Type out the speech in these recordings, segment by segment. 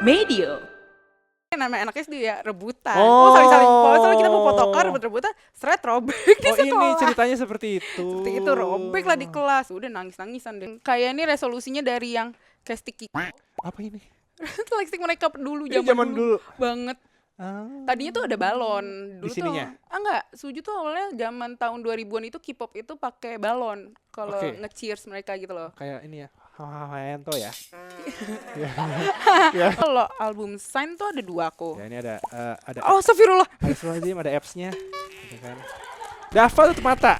Medio. Nama anaknya SD ya rebutan. Oh. Saling-saling. Kalau kita mau fotokan rebut-rebutan, seret robek di Oh sekolah. ini ceritanya seperti itu. Seperti itu robek lah di kelas. Udah nangis-nangisan deh. Kayak ini resolusinya dari yang kayak sticky. Apa ini? Like stick mereka dulu Ini zaman zaman dulu. banget. Ah. Tadinya tuh ada balon. Dulu Di sininya? tuh enggak, Suju tuh awalnya zaman tahun 2000-an itu K-pop itu pakai balon kalau Oke. nge-cheers mereka gitu loh. Kayak ini ya. Hahaha ya. Kalau album Sign tuh ada 2 aku. Ya ini ada Oh, astagfirullah. Astagfirullahaladzim, ada apps-nya. Gitu kan. Dava tutup mata.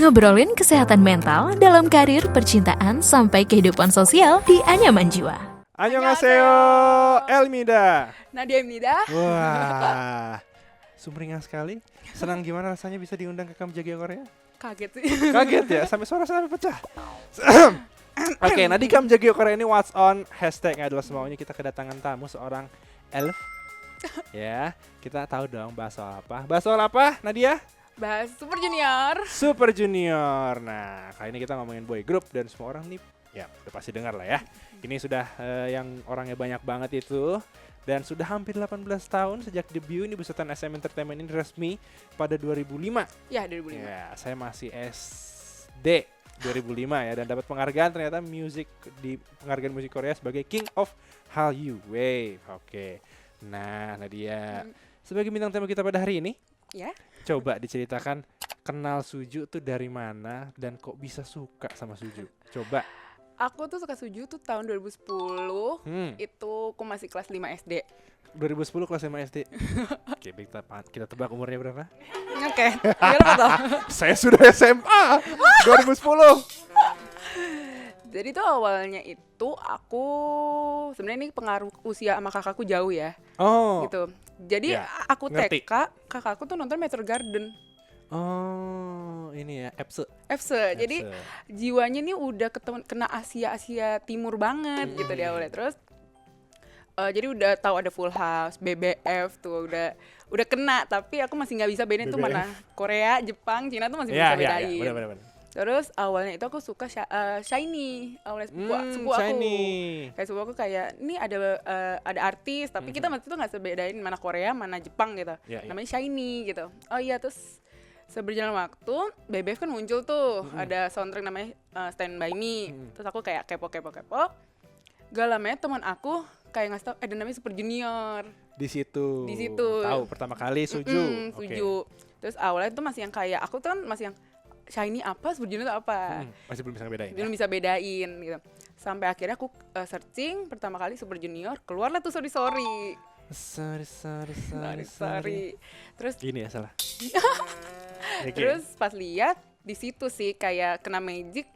Ngobrolin kesehatan mental dalam karir, percintaan, sampai kehidupan sosial di Anyaman Jiwa. Annyeonghaseyo, Elmida. Nadia Imnida. Wah, sumringah sekali. Senang gimana rasanya bisa diundang ke Kamjagi Korea? Kaget sih. Kaget ya, sampai suara sampai pecah. Oke, nah di Kamjagi Korea ini what's on hashtag adalah semaunya kita kedatangan tamu seorang elf. Ya, kita tahu dong bahas soal apa. Bahas soal apa, Nadia? Bahas Super Junior. Super Junior. Nah, kali ini kita ngomongin boy group dan semua orang nih ya udah pasti dengar lah ya. Ini sudah yang orangnya banyak banget itu dan sudah hampir 18 tahun sejak debut ini besutan SM Entertainment ini resmi pada 2005. Ya, 2005. Ya, saya masih SD 2005 ya dan dapat penghargaan ternyata di penghargaan musik Korea sebagai King of Hallyu Wave. Oke. Nah, Nadia sebagai bintang tamu kita pada hari ini, Ya. coba diceritakan kenal Suju tuh dari mana dan kok bisa suka sama Suju. Coba. Aku tuh suka Suju tuh tahun 2010. Itu aku masih kelas 5 SD. 2010 kelas 5 SD. Oke, kita tebak umurnya berapa? Oke. Berapa tuh? Saya sudah SMA 2010. Jadi tuh awalnya itu aku sebenarnya ini pengaruh usia sama kakakku jauh ya. Oh. Gitu. Jadi Ya, aku ngerti. TK, kakakku tuh nonton Meteor Garden. Oh, ini ya, EPSE. FC. Jadi jiwanya nih udah kena Asia Timur banget gitu di awalnya. Terus jadi udah tahu ada Full House, BBF tuh udah kena, tapi aku masih nggak bisa bedain tuh mana Korea, Jepang, Cina tuh masih bisa bedain. Ya, benar. Terus awalnya itu aku suka Shiny, awalnya sepupu aku. Shiny. Kayak sepupu aku kayak ini ada artis, tapi kita waktu itu nggak sebedain mana Korea, mana Jepang gitu. Ya, ya. Namanya Shiny gitu. Oh iya, terus seberjalan waktu, BBF kan muncul tuh, ada soundtrack namanya Stand By Me. Terus aku kayak kepo. Gak lama ya teman aku kayak ngasih tau, ada namanya Super Junior. Di situ. Di situ. Tahu pertama kali Suju. Oke. Suju. Terus awalnya tuh masih yang kayak, aku tuh kan masih yang Shiny apa, Super Junior itu apa. Masih belum bisa ngebedain. Belum bisa bedain gitu. Sampai akhirnya aku searching pertama kali Super Junior, keluarlah tuh Sorry. Sorry. Terus Gini ya salah. Oke. Terus pas lihat di situ sih kayak kena magic.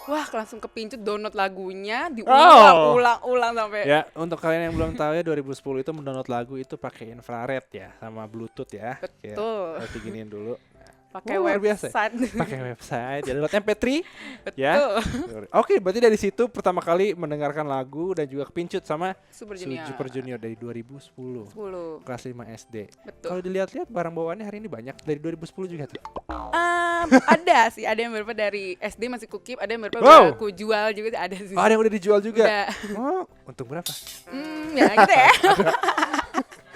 Wah, langsung kepincut download lagunya, diulang-ulang sampai Ya, untuk kalian yang belum tahu ya 2010 itu mendownload lagu itu pakai infrared ya sama Bluetooth ya. Betul. Berarti giniin dulu. pakai luar biasa. website. Pakai website, ya download MP3 Betul. ya. Oke, berarti dari situ pertama kali mendengarkan lagu dan juga kepincut sama Super Junior. Super Junior dari 2010. 10. Kelas 5 SD. Betul. Kalau dilihat-lihat barang bawaannya hari ini banyak dari 2010 juga tuh. Ada sih, ada yang beberapa dari SD masih kukip, ada yang beberapa Wow. aku jual juga ada sih. Oh, ada yang udah dijual juga. Udah. Oh, untung berapa? Ya gitu ya.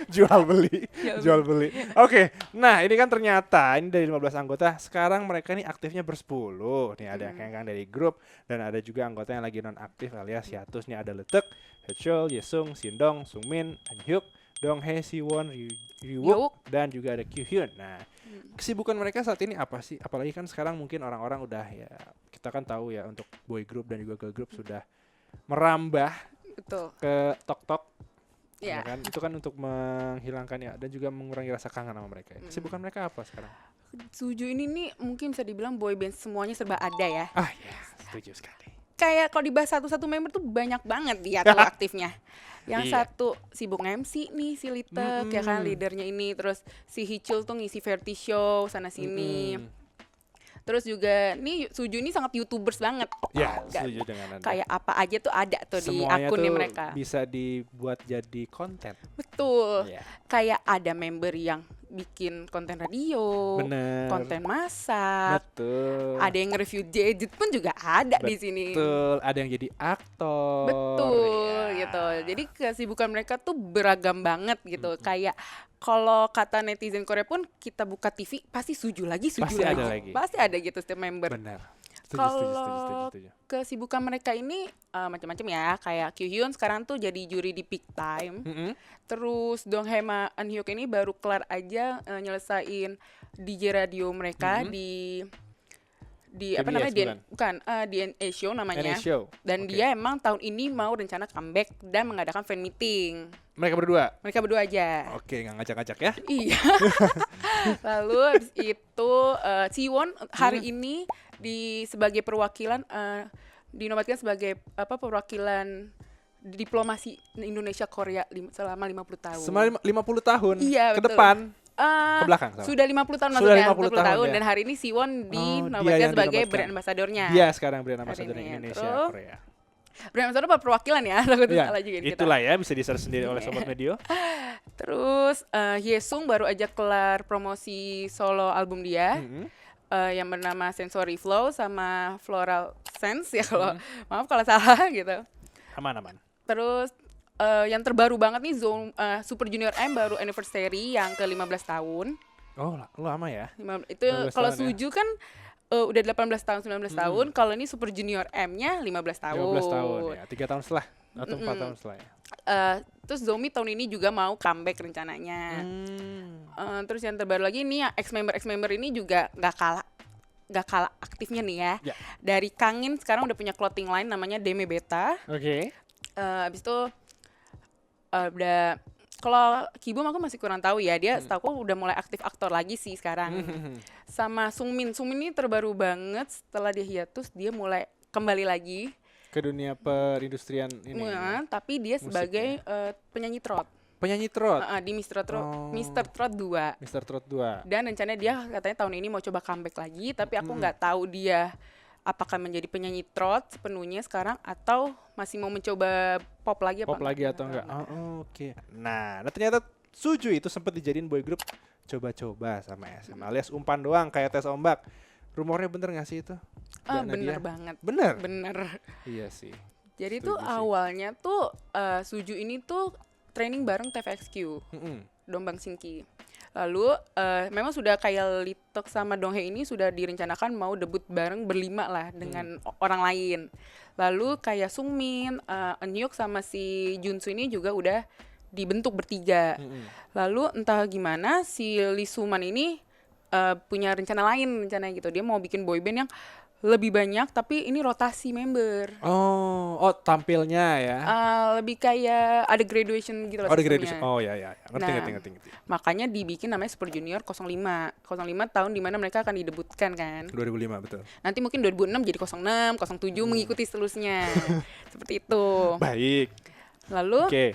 Jual beli. Jual Jual beli. Oke, nah ini kan ternyata ini dari 15 anggota. Sekarang mereka nih aktifnya bersepuluh. Nih ada yang dari grup dan ada juga anggota yang lagi non aktif alias hiatus. Nih ada Letek, Hechul, Yesung, Sindong, Sungmin, Hyuk, Donghae, Siwon, Rywook, dan juga ada Kyuhyun. Nah, kesibukan mereka saat ini apa sih? Apalagi kan sekarang mungkin orang-orang udah ya kita kan tahu ya untuk boy group dan juga girl group sudah merambah Betul. ke tok-tok. Ya. Kan? Itu kan untuk menghilangkan ya dan juga mengurangi rasa kangen sama mereka. Kesibukan mereka apa sekarang? Suju ini nih mungkin bisa dibilang boy band semuanya serba ada ya. Ah ya, setuju sekali. Kayak kalau dibahas satu-satu member tuh banyak banget dia tuh aktifnya. Yang Iya. satu sibuk MC nih si Litek, ya kan leadernya ini. Terus si Hechul tuh ngisi variety show sana sini. Terus juga nih Suju ini sangat YouTubers banget. Ya, Nggak- setuju dengan Anda. Kayak apa aja tuh ada tuh di Semuanya akunnya tuh mereka. bisa dibuat jadi konten. Betul. Iya. Kayak ada member yang bikin konten radio, Bener. konten masak, Betul. ada yang nge-review gadget pun juga ada di sini. Betul, ada yang jadi aktor. Betul ya. gitu. Jadi kesibukan mereka tuh beragam banget gitu. Kayak kalau kata netizen Korea pun kita buka TV pasti Suju lagi, Suju Pasti lagi. ada lagi. Pasti ada gitu setiap member. Benar. Setuju, setuju, setuju, Kalau setuju. kesibukan mereka ini macam-macam ya. Kayak Kyuhyun sekarang tuh jadi juri di Peak Time. Mm-mm. Terus Donghae sama Eunhyuk ini baru kelar aja nyelesain DJ radio mereka di apa KBS namanya bukan? bukan di NA Show namanya. NA Show. Dan Oke. dia emang tahun ini mau rencana comeback dan mengadakan fan meeting. Mereka berdua. Mereka berdua aja. Oke, nggak ngajak-ngajak ya. Iya. Lalu habis itu Siwon hari ini sebagai perwakilan dinobatkan sebagai perwakilan diplomasi Indonesia Korea selama 50 tahun. Selama 50 tahun Iya, ke betul. depan, Eh, ke belakang. Sama. Sudah 50 tahun Sudah maksudnya, 50 tahun, ya. dan hari ini Siwon dia dinobatkan yang sebagai dinobatkan. brand ambassador-nya. Dia sekarang brand ambassador Hari ini. Indonesia Terus, Korea. Brand ambassador apa perwakilan ya? Takut Iya, salah juga kita. itulah ya bisa di-search sendiri oleh Sobat Medio. Terus Hyesung baru aja kelar promosi solo album dia. Mm-mm. Yang bernama Sensory Flow sama Floral Sense ya kalau maaf kalau salah gitu. Aman-aman. Terus yang terbaru banget nih Super Junior M baru anniversary yang ke-15 tahun. Oh, lama ya. Itu 15 kalau tahun ya. Suju kan udah 18 tahun, 19 tahun. Kalau ini Super Junior M-nya 15 tahun. 15 tahun ya. 3 tahun setelah atau 4 tahun setelah ya. Terus Zomi tahun ini juga mau comeback rencananya. Terus yang terbaru lagi ini ya ex-member ini juga nggak kalah aktifnya nih ya. Ya. Dari Kangin sekarang udah punya clothing line namanya Deme Beta. Oke. Abis itu udah kalau Kibum aku masih kurang tahu ya, dia setahu aku udah mulai aktif aktor lagi sih sekarang. Sama Sungmin ini terbaru banget setelah dia hiatus dia mulai kembali lagi. Ke dunia perindustrian ini. Tapi dia Musik sebagai penyanyi trot. Penyanyi trot. Di Mr. Trot, Oh. Mr. Trot 2. Mr. Trot 2. Dan rencananya dia katanya tahun ini mau coba comeback lagi, tapi aku nggak tahu dia apakah menjadi penyanyi trot sepenuhnya sekarang atau masih mau mencoba pop lagi apa Pop lagi atau enggak? Oh, oke. Nah, ternyata Suju itu sempat dijadiin boy group coba-coba sama SM alias umpan doang kayak tes ombak. Rumornya bener gak sih itu? Mbak Bener Nadia? banget. Bener? Bener. Iya sih. Jadi Setuju tuh sih. awalnya tuh Suju ini tuh training bareng TVXQ, Mm-mm. Dongbang Shinki. Lalu memang sudah kayak Litok sama Donghae ini sudah direncanakan mau debut bareng berlima lah dengan orang lain. Lalu kayak Sungmin, Eunhyuk sama si Junsu ini juga udah dibentuk bertiga. Mm-mm. Lalu entah gimana si Lee Suman ini punya rencana lain rencananya gitu. Dia mau bikin boyband yang lebih banyak tapi ini rotasi member. Oh, tampilnya ya. Lebih kayak ada graduation gitu loh Oh, ada sistemnya. graduation. Oh, ya. Ngerti, Nah, ngerti. Makanya dibikin namanya Super Junior 05. 05 tahun dimana mereka akan didebutkan kan. 2005 betul. Nanti mungkin 2006 jadi 06, 07 mengikuti seterusnya. Seperti itu. Baik. Lalu Oke.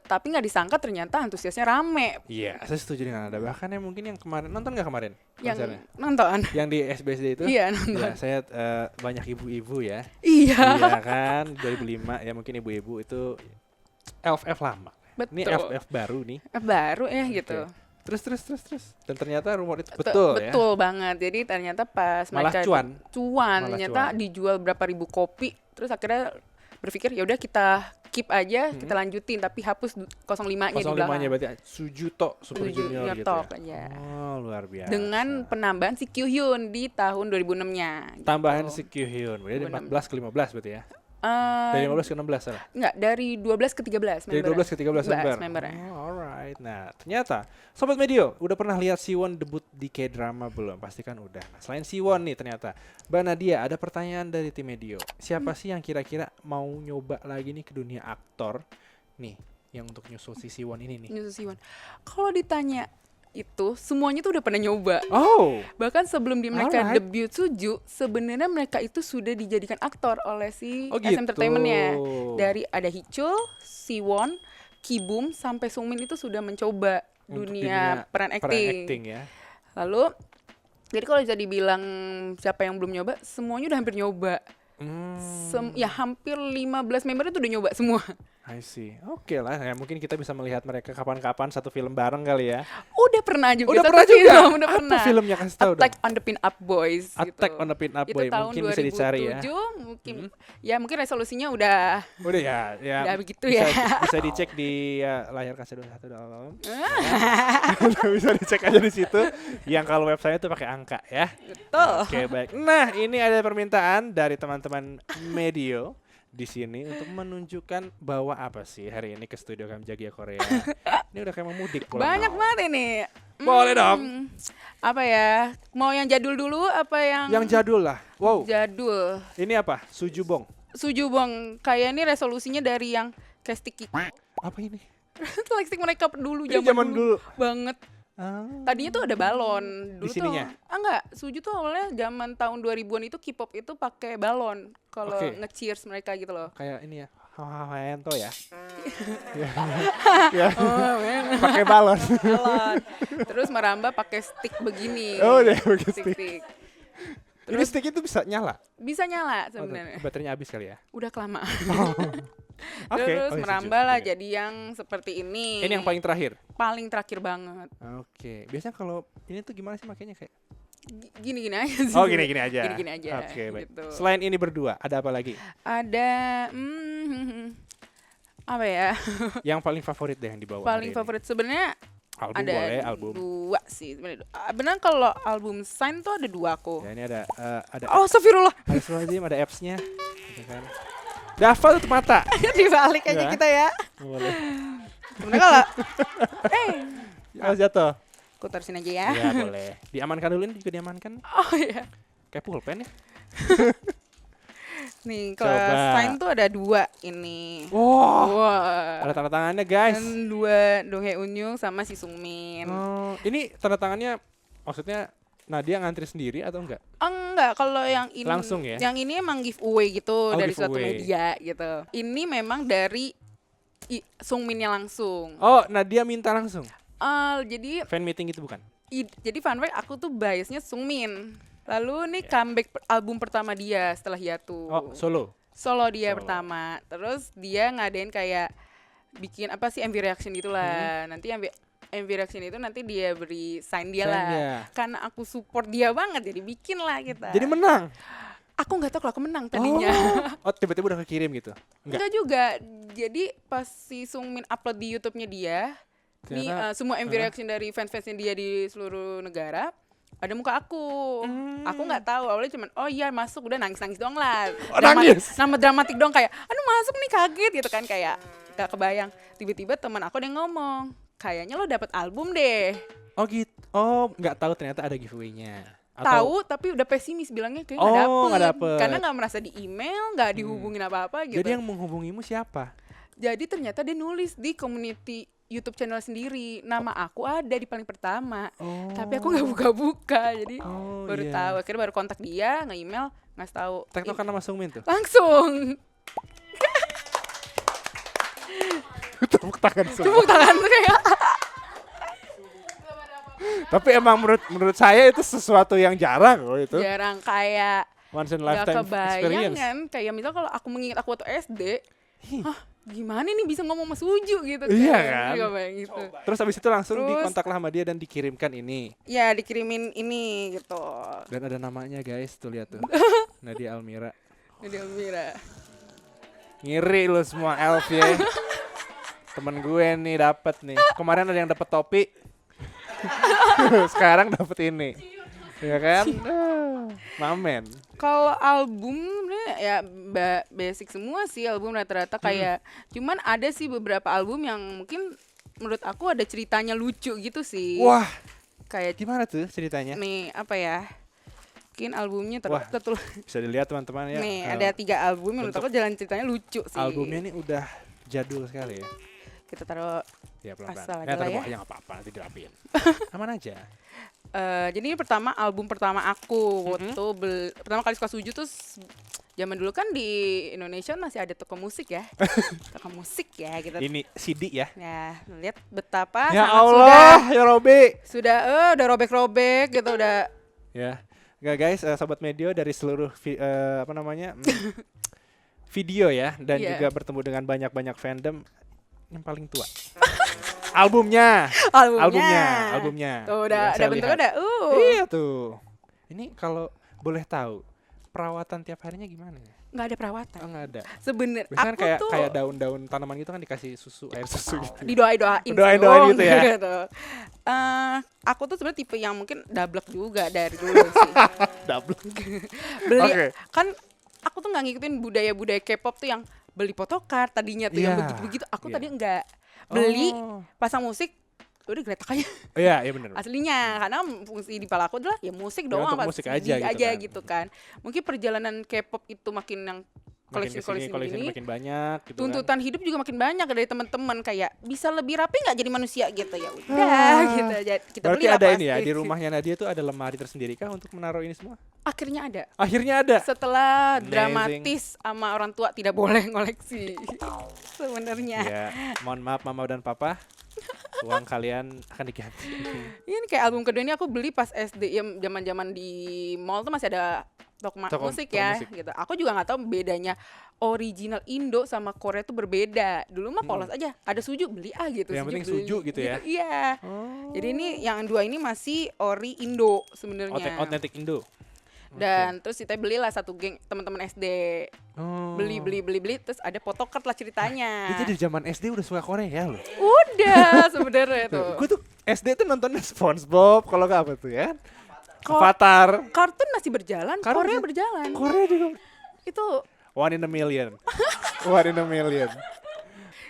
tapi nggak disangka ternyata antusiasnya rame. Iya, saya setuju dengan Anda. Bahkan yang mungkin yang kemarin nonton nggak kemarin Yang konsernya? nonton. Yang di SBSD itu? Iya, nonton. Ya, saya banyak ibu-ibu ya. Iya. Iya kan, 2005 ya mungkin ibu-ibu itu elf lama. Ini Betul. elf baru nih. Baru ya gitu. Oke. Terus. Dan ternyata rumor itu betul ya. Betul banget. Jadi ternyata pas Malah mereka cuan. Malah ternyata cuan. dijual berapa ribu kopi. Terus akhirnya berpikir ya udah kita keep aja, kita lanjutin tapi hapus 05-nya di 05-nya belakang. berarti Suju Tok Super Junior gitu Tok ya. aja. Oh, luar biasa. Dengan penambahan si Kyuhyun di tahun 2006-nya. Gitu. tambahan si Kyuhyun. Berarti 14 ke 15 berarti ya. Eh, Dari 15 ke 16 salah. enggak, dari 12 ke 13 Dari 12 ke 13 member. membernya. Oh, alright. Nah, ternyata Sobat Medio udah pernah lihat Siwon debut di K-drama belum? Pasti kan udah. Nah, selain Siwon nih ternyata Mbak Nadia ada pertanyaan dari tim Medio. Siapa sih yang kira-kira mau nyoba lagi nih ke dunia aktor nih yang untuk nyusul si Siwon ini nih? Nyusul Siwon. Kalau ditanya itu semuanya tuh udah pernah nyoba. Oh, Bahkan sebelum mereka Alright. debut Suju, sebenarnya mereka itu sudah dijadikan aktor oleh si Oh, SM gitu. Entertainment-nya. Dari ada Hichul, Siwon, Kibum sampai Sungmin itu sudah mencoba untuk dunia peran acting. ya. Lalu Jadi kalau bisa dibilang siapa yang belum nyoba, semuanya udah hampir nyoba. Ya hampir 15 member itu udah nyoba semua. I see. Oke lah, ya mungkin kita bisa melihat mereka kapan-kapan satu film bareng kali ya. Udah pernah juga. Udah satu pernah juga? film, udah Apa pernah. filmnya? Kasih tahu dong. Attack on the Pin-Up Boys. Attack gitu. on the Pin-Up Itu Boy, tahun mungkin 2007, bisa dicari ya. mungkin ya mungkin resolusinya udah Udah ya. udah begitu bisa, ya. bisa dicek di layar kaca 21.com. Bisa dicek aja di situ. Yang kalau website itu pakai angka ya. Betul. Oke, baik. Nah, ini ada permintaan dari teman-teman Medio di sini untuk menunjukkan bawa apa sih hari ini ke studio kami Jagia Korea. Ini udah kayak mau mudik pulang. Banyak banget ini. Boleh dong. Apa ya? Mau yang jadul dulu apa yang Yang jadul lah. Wow. jadul? Ini apa? Sujubong. Sujubong. Kayak ini resolusinya dari yang kayak stick Apa ini? stick mereka dulu Ini zaman zaman dulu. banget. Tadinya tuh ada balon. Dulu Di sininya? Tuh, enggak, Suju tuh awalnya zaman tahun 2000-an itu K-pop itu pakai balon kalau Oke. nge-cheers mereka gitu loh. Kayak ini ya. Hawaento ya. Ya. Pakai balon. Balon. Terus merambah pakai stick begini. Oh, dia pakai stick. Stick. Ini stick itu bisa nyala. Bisa nyala Oh, sebenarnya. baterainya habis kali ya. Udah kelamaan. Oke. Terus Oh, merambah Suju. lah Oke. jadi yang seperti ini. Ini yang paling terakhir. paling terakhir banget. Oke. Biasanya kalau ini tuh gimana sih makanya kayak? Gini-gini aja sih. Oh, gini-gini aja. Gini-gini aja. Oke, baik. Gitu. Selain ini berdua, ada apa lagi? Ada apa ya? Yang paling favorit deh yang dibawa. Paling hari ini. favorit sebenarnya Album ada boleh, album. dua sih sebenarnya. Benar kalau album Sign tuh ada dua aku. Ya ini ada Oh, astagfirullah. Astagfirullahaladzim, ada apps-nya. Gitu kan. Dava tutup mata. Dibalik aja Enggak. kita ya. Boleh. Sebenarnya kalau Oh, jatuh. aku terusin aja ya. Ya boleh. Diamankan dulu, ini juga diamankan. Oh iya. Kayak pulpen ya. Nih, kalau Coba. Sign tuh ada dua ini. Wah. Wah. Ada tanda tangannya guys. Dan dua Dong Hae Unyung sama si Sungmin. Oh, ini tanda tangannya maksudnya Nadia ngantri sendiri atau enggak? Enggak, kalau yang ini Langsung ya? Yang ini emang giveaway gitu Oh, dari suatu giveaway. media gitu. Ini memang dari Sungminnya langsung. Oh, Nadia minta langsung. Jadi Fan meeting itu bukan? jadi fun fact aku tuh biasnya Sungmin. Lalu nih comeback album pertama dia setelah hiatus. Oh, solo. Solo dia Solo. pertama. Terus dia ngadain kayak bikin apa sih MV reaction gitulah. Nanti MV reaction itu nanti dia beri sign dia Sign lah. dia. Karena aku support dia banget jadi bikin lah kita. Jadi menang. Aku nggak tahu kalau aku menang tadinya. Oh, tiba-tiba udah kekirim gitu. Enggak juga. Jadi pas si Sungmin upload di YouTube-nya dia, nih Ternyata, semua MV reaction dari fans-fansnya dia di seluruh negara, ada muka aku. Aku nggak tahu. Awalnya cuman oh iya masuk, udah nangis-nangis doang lah. Oh, nangis? Nama dramatik dong kayak, aduh masuk nih kaget gitu kan kayak gak kebayang. Tiba-tiba teman aku ada yang ngomong, kayaknya lo dapet album deh. Oh gitu. Oh, nggak tahu ternyata ada giveaway-nya. Tahu tapi udah pesimis bilangnya kayak Oh, nggak nggak dapet. dapet. Karena nggak merasa di email, nggak dihubungin apa-apa gitu. Jadi yang menghubungimu siapa? Jadi ternyata dia nulis di community YouTube channel sendiri. Nama aku ada di paling pertama. Oh. Tapi aku nggak buka-buka. Jadi Oh, baru iya. tahu. Akhirnya baru kontak dia, nge-email, ngasih tahu. Tektokan nama Sungmin tuh. Langsung. Tepuk tangan semua. Tepuk tangan tuh kayak. Tapi emang menurut saya itu sesuatu yang jarang loh itu. Jarang kayak Once in a nggak lifetime kebayang experience. kan. Kayak misal kalau aku mengingat aku waktu SD. Hah gimana nih bisa ngomong sama Suju gitu kan. Iya kan? Nggak kebayang gitu. Terus habis itu langsung Terus- dikontaklah sama dia dan dikirimkan ini. Ya dikirimin ini gitu. Dan ada namanya guys, tuh lihat tuh. Nadia Almira. Jadi Elvira. Ngiri lu semua elf ya. Temen gue nih dapet nih. Kemarin ada yang dapet topi. Sekarang dapet ini. Ya kan? Mamen. Kalau album ya basic semua sih album rata-rata kayak cuman ada sih beberapa album yang mungkin menurut aku ada ceritanya lucu gitu sih. Wah, Kayak gimana tuh ceritanya? nih apa ya? Mungkin albumnya Wah, tertulis bisa dilihat teman-teman ya. nih ada 3 album yang menurut aku jalan ceritanya lucu sih. Albumnya ini udah jadul sekali ya. Kita taruh Ya pelan-pelan. Asal aja Ya, lah ya. nggak apa-apa, nanti dirapiin. Aman aja. jadi ini album pertama aku waktu pertama kali suka Suju tuh zaman dulu kan di Indonesia masih ada toko musik ya. Toko musik ya gitu. Ini CD ya. Ya, lihat betapa Ya sangat Allah, ya Robi. sudah robek-robek gitu udah Ya. Nggak guys, sobat Medio dari seluruh video ya dan Iya. juga bertemu dengan banyak fandom yang paling tua. Albumnya. Tuh udah Saya bentuknya lihat. udah. Iya tuh. Ini kalau boleh tahu perawatan tiap harinya gimana? Nggak ada perawatan. Oh, nggak ada. Sebenarnya Biasanya aku kan tuh kayak daun-daun tanaman gitu kan dikasih air susu gitu. didoain Doain dong, gitu ya. gitu. Aku tuh sebenarnya tipe yang mungkin dablek juga dari dulu sih. Double. Beli Oke. kan aku tuh nggak ngikutin budaya K-pop tuh yang beli photocard tadinya tuh yang Iya, begitu-begitu. Aku iya. tadi enggak beli, Oh. pasang musik, udah geletak aja Iya benar. aslinya. Karena fungsi di kepala aku adalah ya musik Ya, doang, untuk pas musik CD aja gitu gitu kan. Mungkin perjalanan K-pop itu makin yang Makin koleksi kesini ini, makin banyak gitu kan. tuntutan hidup juga makin banyak dari teman-teman, kayak bisa lebih rapi nggak jadi manusia gitu. Ya udah gitu aja kita Berarti beli lah ada ini ya pasti. di rumahnya Nadia tuh ada lemari tersendiri kah untuk menaruh ini semua? Akhirnya ada. Akhirnya ada. Setelah Amazing. dramatis sama orang tua tidak boleh ngoleksi sebenarnya. Ya, mohon maaf mama dan papa. Uang kalian akan diganti. Ini kayak album kedua ini aku beli pas SD, ya zaman-zaman di mall tuh masih ada toko musik toko ya musik. gitu. Aku juga nggak tahu bedanya original Indo sama Korea tuh berbeda. Dulu mah polos aja, ada suju beli gitu. Yang penting beli, suju gitu ya? Iya. Oh. Jadi ini yang dua ini masih ori Indo sebenarnya. Authentic Indo. Dan terus kita belilah satu geng teman-teman SD. Oh. Beli terus ada photocard lah ceritanya. Itu dari zaman SD udah suka Korea loh. Udah sebenarnya tuh. Gue tuh SD tuh nontonnya SpongeBob kalau nggak apa tuh ya. Ko- Avatar. Kartun masih berjalan, Kartun Korea masih- berjalan. Korea juga. Itu One in a million. One in a million.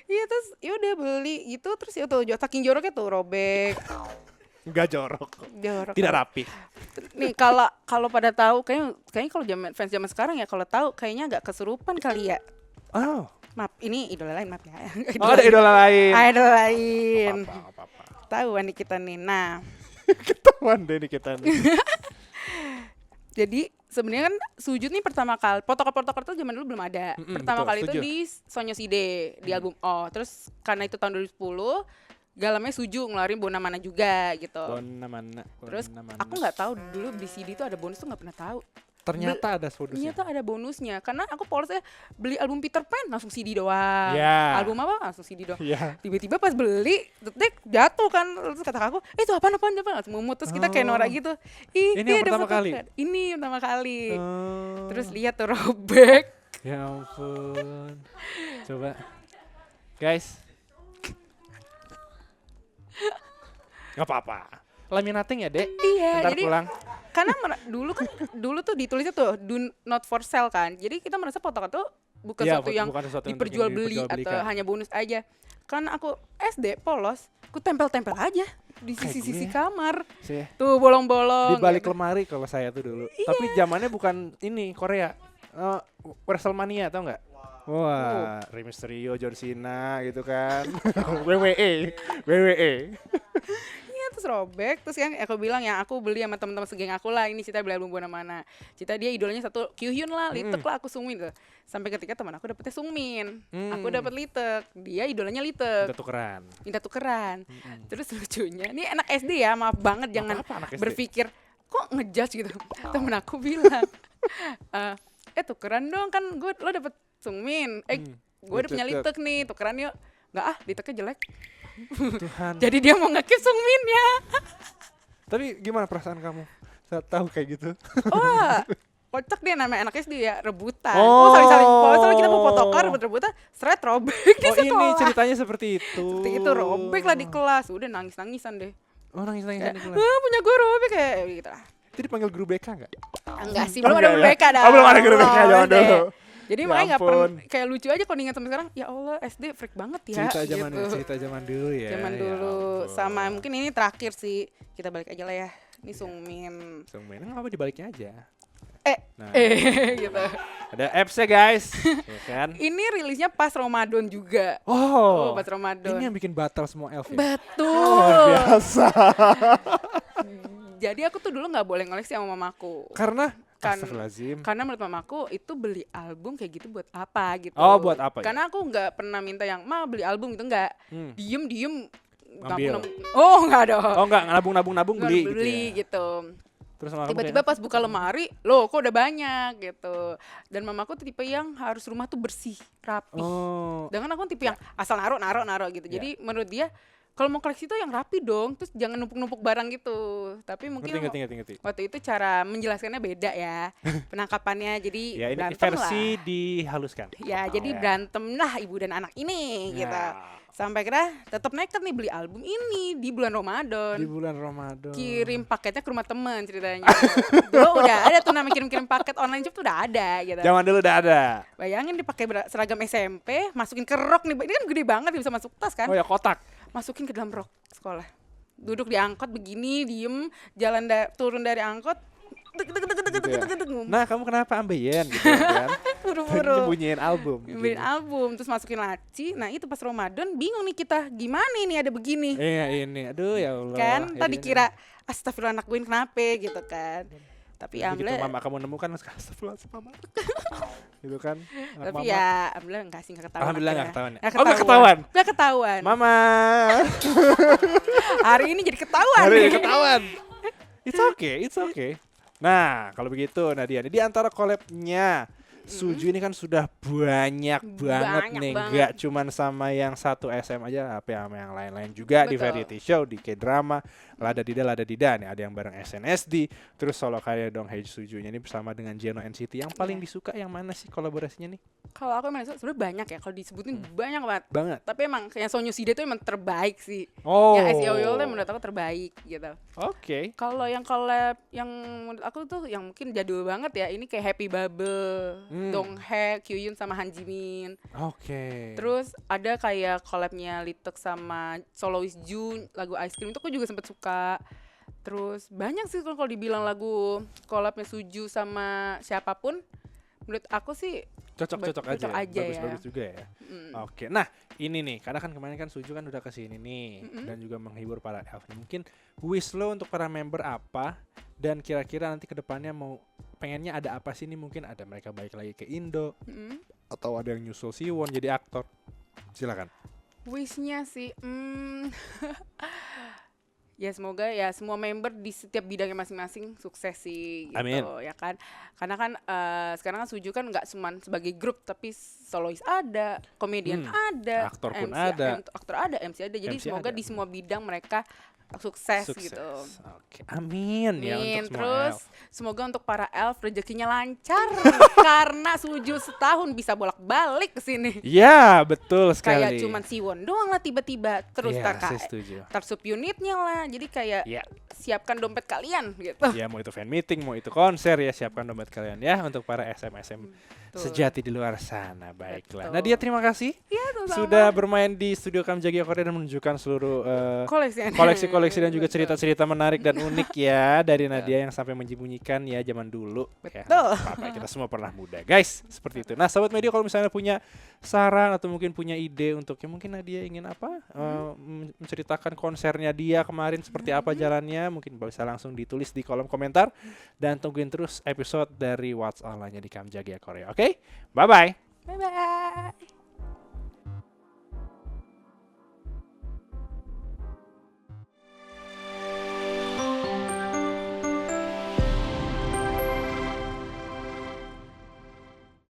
iya, terus ya udah beli gitu, terus ya tuh saking joroknya tuh robek. Enggak jorok. Jorok. Tidak rapi. Nih kalau pada tahu kayaknya kalau fans zaman sekarang ya kalau tahu kayaknya agak kesurupan kali ya. Oh. Maaf, ini idola lain, maaf ya. Oh, ada idola lain. Idola lain. Apa-apa. Tahu nih kita nih. Nah, Ketahuan deh nih kita nih. jadi sebenarnya kan sujud nih pertama kali protokol tuh zaman dulu belum ada. Pertama betul, kali itu setuju. di Sonyoside di album O. Terus karena itu tahun 2010, Galamnya Suju ngeluarin Bona Mana juga gitu. Mana. Terus aku nggak tahu dulu di CD itu ada bonus tuh, nggak pernah tahu. Ternyata ada bonusnya. Ternyata ada bonusnya karena aku polosnya beli album Peter Pan langsung CD doang. Ya. Album apa langsung CD doang. Iya. Tiba-tiba pas beli, detik jatuh kan, terus kata aku, itu apaan langsung memutus, kita kayak norak gitu. Ini yang ada pertama kali? photocard. Ini yang pertama kali. Oh. Terus lihat tuh robek. Ya ampun. Coba. Guys. Gak apa-apa. Laminating ya, Dek. Iya, Ntar jadi pulang. karena dulu tuh ditulisnya tuh do not for sale kan. Jadi kita merasa photocard tuh bukan Iya, sesuatu yang bukan sesuatu yang diperjualbeli atau diperjualbelikan. hanya bonus aja. Karena aku SD polos, aku tempel-tempel aja di Kayak sisi-sisi gue. kamar. Sih. Tuh bolong-bolong. Di balik gitu. lemari kalau saya tuh dulu. Iya. Tapi zamannya bukan ini Korea. WrestleMania tau nggak? Wah, Rey Mysterio, John Cena gitu kan. WWE. Iya, terus robek, terus yang aku bilang yang aku beli sama teman-teman segeng aku lah, ini Cita beli album Bona Mana. Cita dia idolanya satu Kyuhyun lah, Litek lah, aku Sungmin tuh. Sampai ketika teman aku dapetnya Sungmin, aku dapet Litek, dia idolanya Litek, Udah tukeran. minta tukeran. Terus lucunya, ini anak SD ya, maaf banget, jangan Apa anak SD? berpikir kok ngejudge gitu. Temen aku bilang, tukeran dong, kan lo dapet Sungmin, gue udah punya Litek. Litek nih, tukeran yuk. Nggak Liteknya jelek. Tuhan. Jadi dia mau nge-keep Sungminnya. Tapi gimana perasaan kamu saat tahu kayak gitu? Wah, kocak dia namanya anak SD ya, rebutan. Oh. Saling-saling. Kalau kita mau photocard rebut-rebutan, seret robek di Oh, sekolah. ini ceritanya seperti itu. Seperti itu, robek lah di kelas. Udah nangis-nangisan deh. Oh, nangis-nangisan di kelas. Punya gue robek kayak gitu lah. Itu dipanggil guru BK enggak? Enggak sih, Oh, belum ada enggak guru ya? BK dah. Oh, belum ada guru BK zaman deh. dulu. Jadi Ya makanya nggak pernah, ampun. kayak lucu aja kalau diingat sampai sekarang. Ya Allah, SD freak banget ya. Cerita zaman dulu ya. Zaman Ya dulu. ampun. Sama mungkin ini terakhir sih. Kita balik aja lah ya. Ini Sungmin. Sungmin apa dibaliknya aja. Nah, Gitu. ada apps-nya guys, ya kan? Ini rilisnya pas Ramadan juga. Oh, Pas Ramadan. ini yang bikin batal semua elf ya? Betul. Biasa. Jadi aku tuh dulu nggak boleh ngoleksi sama mamaku. Karena Kan- Astagfirullahaladzim. Karena menurut mamaku itu beli album kayak gitu buat apa gitu. Oh, buat apa ya? Karena aku nggak pernah minta yang beli album gitu, nggak. Diem Ngambil. Oh nggak dong. Oh enggak, nabung Nggak beli gitu ya. gitu. Terus mama kamu Tiba-tiba kayak, pas buka lemari, loh kok udah banyak gitu. Dan mamaku tuh tipe yang harus rumah tuh bersih, rapi. oh, Dengan aku tipe yang asal naruh gitu. Ya. Jadi menurut dia kalau mau koleksi tuh yang rapi dong, terus jangan numpuk-numpuk barang gitu. Tapi mungkin ngerti. waktu itu cara menjelaskannya beda ya, penangkapannya. Jadi Ya ini berantem versi lah. dihaluskan. Ya, jadi berantem lah ibu dan anak ini gitu. Ya. Sampai kira tetap nekat nih beli album ini di bulan Ramadan. Di bulan Ramadan. Kirim paketnya ke rumah temen ceritanya. Dulu udah ada tuh namanya kirim-kirim paket online shop tuh udah ada gitu. Zaman dulu udah ada. Bayangin dipakai seragam SMP, masukin ke rok nih. Ini kan gede banget bisa masuk tas kan. Oh ya kotak. Masukin ke dalam rok sekolah. Duduk di angkot begini, diem, turun dari angkot. Gitu ya. Nah, kamu kenapa ambeien gitu kan? Buru-buru. Nyembunyiin album. Beliin album, terus masukin laci. Nah itu pas Ramadan bingung nih kita, gimana ini ada begini. Iya ini, aduh ya Allah. Kan tadi Ini. kira astagfirullah anak gue ini kenapa gitu kan. Tapi Begitu alhamdulillah, mama kamu nemukan, astagfirullah mama. Gitu kan. Anak tapi mama. ya alhamdulillah enggak sih, enggak ketahuan. Alhamdulillah akhirnya. nggak ketahuan ya? Nggak Oh, nggak ketahuan? Nggak ketahuan. Mama. Hari ini jadi ketahuan. Hari nih. ini ketahuan. It's okay. Nah, kalau begitu Nadia, di antara collab-nya Suju ini kan sudah banyak banget nih, banget. nggak cuman sama yang satu SM aja, tapi sama yang lain-lain juga di Betul. variety show, di K-drama, Lada Dida nih, ada yang bareng SNSD, terus solo karya Dong Hae Sujunya ini bersama dengan Jeno NCT. Yang paling disuka yang mana sih kolaborasinya nih? Kalau aku emang sebenarnya banyak ya, kalau disebutin banyak banget. Banget. Tapi emang yang Sonyu Side itu emang terbaik sih. Oh. Yang SEO itu menurut aku terbaik gitu. Oke. Kalau yang collab yang menurut aku tuh yang mungkin jadul banget ya, ini kayak Happy Bubble, Dong Hae, Kyuhyun sama Han Jimin. Oke. Terus ada kayak collabnya Litek sama Soloist Jun, lagu Ice Cream itu aku juga sempet suka. Terus banyak sih kalau dibilang lagu collabnya Suju sama siapapun, menurut aku sih Cocok aja ya. bagus juga ya. Oke, nah ini nih, karena kan kemarin kan Suju kan udah kesini nih dan juga menghibur para elf. Mungkin wish lo untuk para member apa, dan kira-kira nanti kedepannya mau pengennya ada apa sih nih? Mungkin ada mereka balik lagi ke Indo, atau ada yang nyusul Siwon jadi aktor. Silakan. Wishnya sih, ya semoga ya semua member di setiap bidangnya masing-masing sukses sih gitu. Amin. Ya kan, karena kan sekarang kan Suju kan nggak cuma sebagai grup, tapi solois ada, komedian ada, aktor pun MC ada. Aktor ada, MC ada, jadi MC semoga ada. di semua bidang mereka sukses gitu. Oke, amin ya untuk semua Terus elf. semoga untuk para elf rezekinya lancar karena Suju setahun bisa bolak-balik ke sini. Ya, betul sekali. Kayak cuman Siwon doang lah tiba-tiba, terus Iya, saya setuju. sub unitnya lah, jadi kayak Ya. siapkan dompet kalian gitu. Ya, mau itu fan meeting, mau itu konser, ya siapkan dompet kalian ya untuk para SM sejati di luar sana. Baiklah. Betul. Nadia, terima kasih sudah bermain di studio Kamjagi Korea dan menunjukkan seluruh koleksi-koleksi dan juga cerita-cerita menarik dan unik ya dari Nadia yang sampai menyembunyikan ya zaman dulu. Ya, Betul. apa, kita semua pernah muda, guys. Seperti itu. Nah, Sobat Media, kalau misalnya punya saran atau mungkin punya ide untuk mungkin Nadia ingin apa menceritakan konsernya dia kemarin seperti apa jalannya, mungkin bisa langsung ditulis di kolom komentar, dan tungguin terus episode dari What's Online-nya di Kamjagi Korea. Oke? Bye-bye. Bye bye.